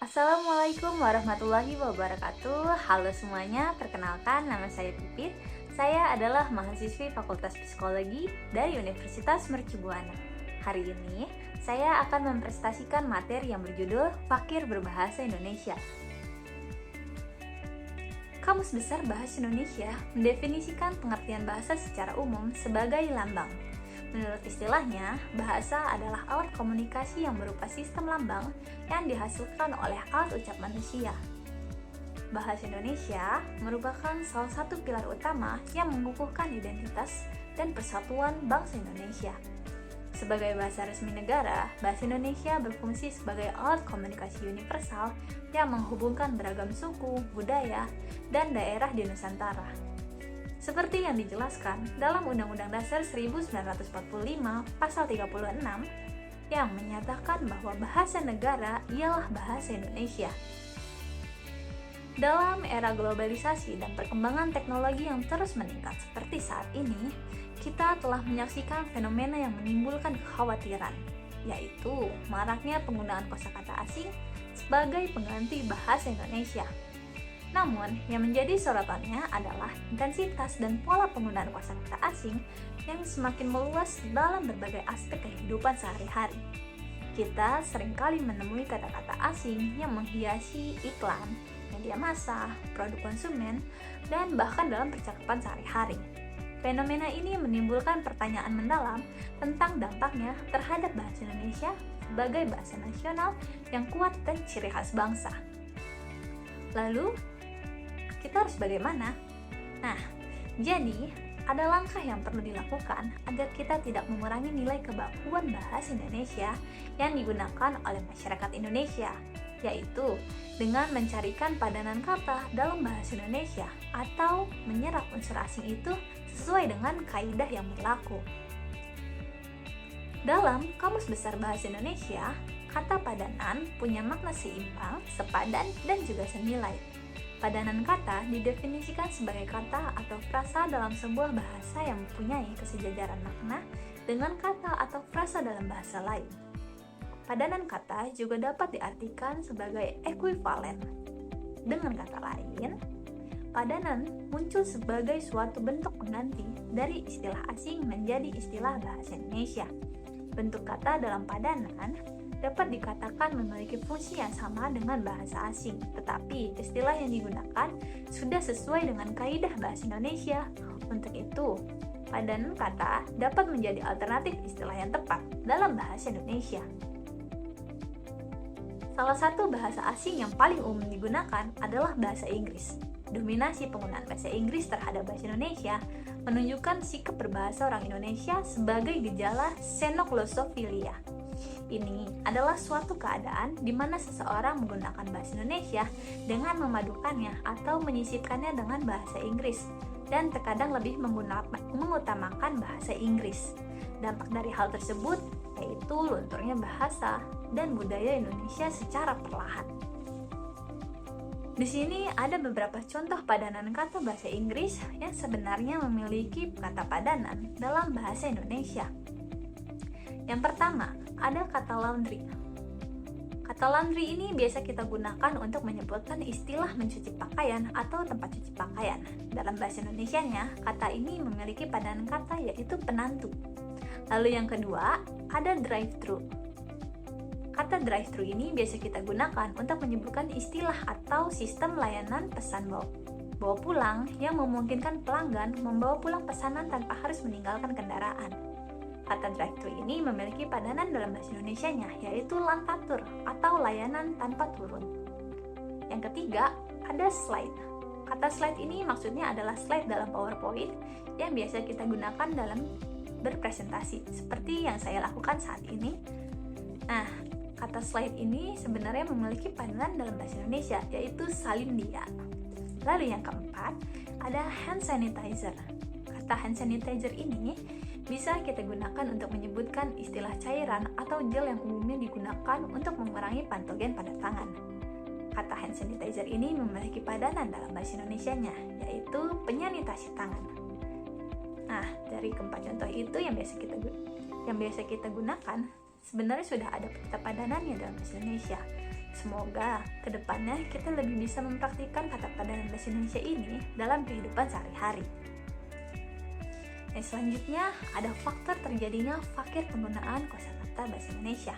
Assalamualaikum warahmatullahi wabarakatuh. Halo semuanya, perkenalkan nama saya Pipit. Saya adalah mahasiswi Fakultas Psikologi dari Universitas Mercu Buana. Hari ini, saya akan mempresentasikan materi yang berjudul Fakir Berbahasa Indonesia. Kamus Besar Bahasa Indonesia mendefinisikan pengertian bahasa secara umum sebagai lambang. Menurut istilahnya, bahasa adalah alat komunikasi yang berupa sistem lambang yang dihasilkan oleh alat ucap manusia. Bahasa Indonesia merupakan salah satu pilar utama yang mengukuhkan identitas dan persatuan bangsa Indonesia. Sebagai bahasa resmi negara, bahasa Indonesia berfungsi sebagai alat komunikasi universal yang menghubungkan beragam suku, budaya, dan daerah di Nusantara. Seperti yang dijelaskan dalam Undang-Undang Dasar 1945 Pasal 36 yang menyatakan bahwa bahasa negara ialah bahasa Indonesia. Dalam era globalisasi dan perkembangan teknologi yang terus meningkat seperti saat ini, kita telah menyaksikan fenomena yang menimbulkan kekhawatiran, yaitu maraknya penggunaan kosakata asing sebagai pengganti bahasa Indonesia. Namun, yang menjadi sorotannya adalah intensitas dan pola penggunaan kosakata asing yang semakin meluas dalam berbagai aspek kehidupan sehari-hari. Kita seringkali menemui kata-kata asing yang menghiasi iklan, media massa, produk konsumen, dan bahkan dalam percakapan sehari-hari. Fenomena ini menimbulkan pertanyaan mendalam tentang dampaknya terhadap bahasa Indonesia sebagai bahasa nasional yang kuat dan ciri khas bangsa. Lalu, kita harus bagaimana? Nah, jadi ada langkah yang perlu dilakukan agar kita tidak mengurangi nilai kebakuan bahasa Indonesia yang digunakan oleh masyarakat Indonesia, yaitu dengan mencarikan padanan kata dalam bahasa Indonesia atau menyerap unsur asing itu sesuai dengan kaidah yang berlaku. Dalam Kamus Besar Bahasa Indonesia, kata padanan punya makna seimbang, sepadan, dan juga senilai. Padanan kata didefinisikan sebagai kata atau frasa dalam sebuah bahasa yang mempunyai kesejajaran makna dengan kata atau frasa dalam bahasa lain. Padanan kata juga dapat diartikan sebagai ekuivalen. Dengan kata lain, padanan muncul sebagai suatu bentuk pengganti dari istilah asing menjadi istilah bahasa Indonesia. Bentuk kata dalam padanan dapat dikatakan memiliki fungsi yang sama dengan bahasa asing, tetapi istilah yang digunakan sudah sesuai dengan kaidah bahasa Indonesia. Untuk itu, padanan kata dapat menjadi alternatif istilah yang tepat dalam bahasa Indonesia. Salah satu bahasa asing yang paling umum digunakan adalah bahasa Inggris. Dominasi penggunaan bahasa Inggris terhadap bahasa Indonesia menunjukkan sikap berbahasa orang Indonesia sebagai gejala xenoglossophilia. Ini adalah suatu keadaan di mana seseorang menggunakan bahasa Indonesia dengan memadukannya atau menyisipkannya dengan bahasa Inggris dan terkadang lebih mengutamakan bahasa Inggris. Dampak dari hal tersebut yaitu lunturnya bahasa dan budaya Indonesia secara perlahan. Di sini ada beberapa contoh padanan kata bahasa Inggris yang sebenarnya memiliki kata padanan dalam bahasa Indonesia. Yang pertama, ada kata laundry. Kata laundry ini biasa kita gunakan untuk menyebutkan istilah mencuci pakaian atau tempat cuci pakaian. Dalam bahasa Indonesianya, kata ini memiliki padanan kata yaitu penantu. Lalu yang kedua, ada drive-thru. Kata drive-thru ini biasa kita gunakan untuk menyebutkan istilah atau sistem layanan pesan bawa pulang yang memungkinkan pelanggan membawa pulang pesanan tanpa harus meninggalkan kendaraan. Kata drive-thru ini memiliki padanan dalam bahasa Indonesianya, yaitu lantatur atau layanan tanpa turun. Yang ketiga, ada slide. Kata slide ini maksudnya adalah slide dalam PowerPoint yang biasa kita gunakan dalam berpresentasi, seperti yang saya lakukan saat ini. Nah, kata slide ini sebenarnya memiliki padanan dalam bahasa Indonesia, yaitu salin dia. Lalu yang keempat, ada hand sanitizer. Kata hand sanitizer ini bisa kita gunakan untuk menyebutkan istilah cairan atau gel yang umumnya digunakan untuk mengurangi patogen pada tangan. Kata hand sanitizer ini memiliki padanan dalam bahasa Indonesianya, yaitu penyanitasi tangan. Nah, dari keempat contoh itu yang biasa kita gunakan, sebenarnya sudah ada kata padanannya dalam bahasa Indonesia. Semoga kedepannya kita lebih bisa mempraktikkan kata padanan bahasa Indonesia ini dalam kehidupan sehari-hari. Dan selanjutnya ada faktor terjadinya fakir penggunaan kosakata bahasa Indonesia.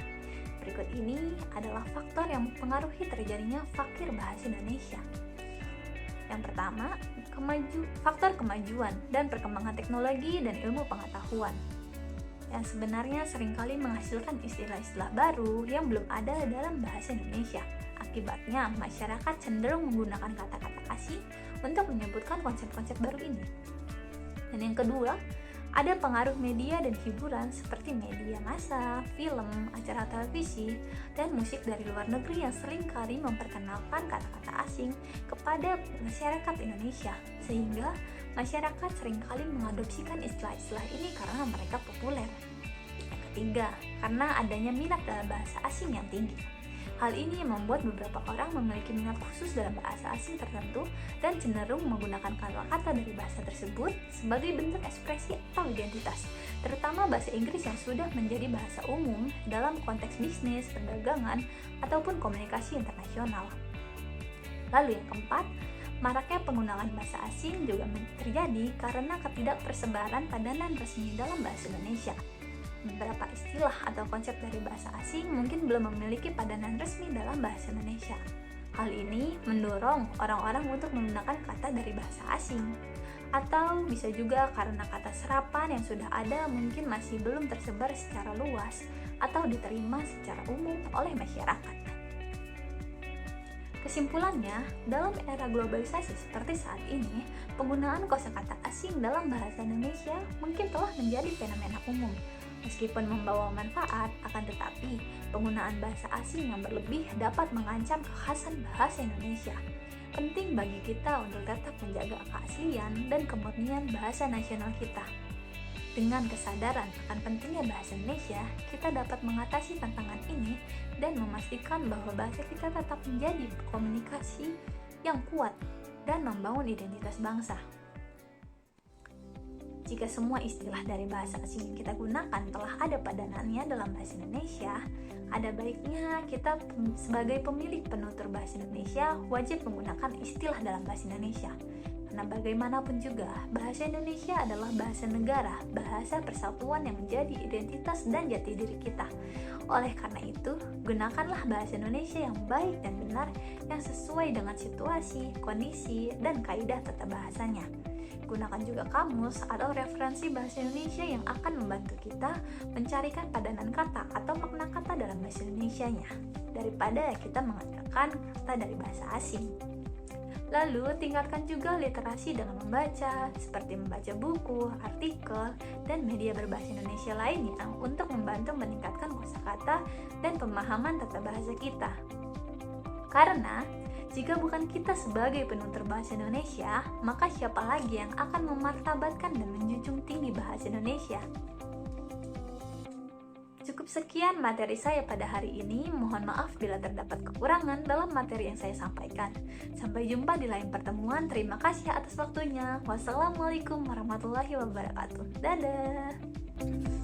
Berikut ini adalah faktor yang mempengaruhi terjadinya fakir bahasa Indonesia. Yang pertama, faktor kemajuan dan perkembangan teknologi dan ilmu pengetahuan yang sebenarnya seringkali menghasilkan istilah-istilah baru yang belum ada dalam bahasa Indonesia. Akibatnya, masyarakat cenderung menggunakan kata-kata asing untuk menyebutkan konsep-konsep baru ini. Dan yang kedua, ada pengaruh media dan hiburan seperti media massa, film, acara televisi, dan musik dari luar negeri yang seringkali memperkenalkan kata-kata asing kepada masyarakat Indonesia, sehingga masyarakat seringkali mengadopsikan istilah-istilah ini karena mereka populer. Yang ketiga, karena adanya minat dalam bahasa asing yang tinggi. Hal ini membuat beberapa orang memiliki minat khusus dalam bahasa asing tertentu dan cenderung menggunakan kata-kata dari bahasa tersebut sebagai bentuk ekspresi atau identitas, terutama bahasa Inggris yang sudah menjadi bahasa umum dalam konteks bisnis, perdagangan, ataupun komunikasi internasional. Lalu yang keempat, maraknya penggunaan bahasa asing juga terjadi karena ketidakpersebaran padanan resmi dalam bahasa Indonesia. Beberapa istilah atau konsep dari bahasa asing mungkin belum memiliki padanan resmi dalam bahasa Indonesia. Hal ini mendorong orang-orang untuk menggunakan kata dari bahasa asing. Atau bisa juga karena kata serapan yang sudah ada mungkin masih belum tersebar secara luas atau diterima secara umum oleh masyarakat. Kesimpulannya, dalam era globalisasi seperti saat ini, penggunaan kosakata asing dalam bahasa Indonesia mungkin telah menjadi fenomena umum. Meskipun membawa manfaat, akan tetapi penggunaan bahasa asing yang berlebih dapat mengancam kekhasan bahasa Indonesia. Penting bagi kita untuk tetap menjaga keaslian dan kemurnian bahasa nasional kita. Dengan kesadaran akan pentingnya bahasa Indonesia, kita dapat mengatasi tantangan ini dan memastikan bahwa bahasa kita tetap menjadi komunikasi yang kuat dan membangun identitas bangsa. Jika semua istilah dari bahasa asing yang kita gunakan telah ada padanannya dalam bahasa Indonesia, ada baiknya kita sebagai pemilik penutur bahasa Indonesia wajib menggunakan istilah dalam bahasa Indonesia. Karena bagaimanapun juga, bahasa Indonesia adalah bahasa negara, bahasa persatuan yang menjadi identitas dan jati diri kita. Oleh karena itu, gunakanlah bahasa Indonesia yang baik dan benar yang sesuai dengan situasi, kondisi, dan kaidah tata bahasanya. Gunakan juga kamus atau referensi bahasa Indonesia yang akan membantu kita mencarikan padanan kata atau makna kata dalam bahasa Indonesianya, daripada kita mengandalkan kata dari bahasa asing. Lalu, tingkatkan juga literasi dengan membaca, seperti membaca buku, artikel, dan media berbahasa Indonesia lainnya untuk membantu meningkatkan kosakata dan pemahaman tata bahasa kita. Karena jika bukan kita sebagai penutur bahasa Indonesia, maka siapa lagi yang akan memartabatkan dan menjunjung tinggi bahasa Indonesia? Cukup sekian materi saya pada hari ini. Mohon maaf bila terdapat kekurangan dalam materi yang saya sampaikan. Sampai jumpa di lain pertemuan. Terima kasih atas waktunya. Wassalamualaikum warahmatullahi wabarakatuh. Dadah.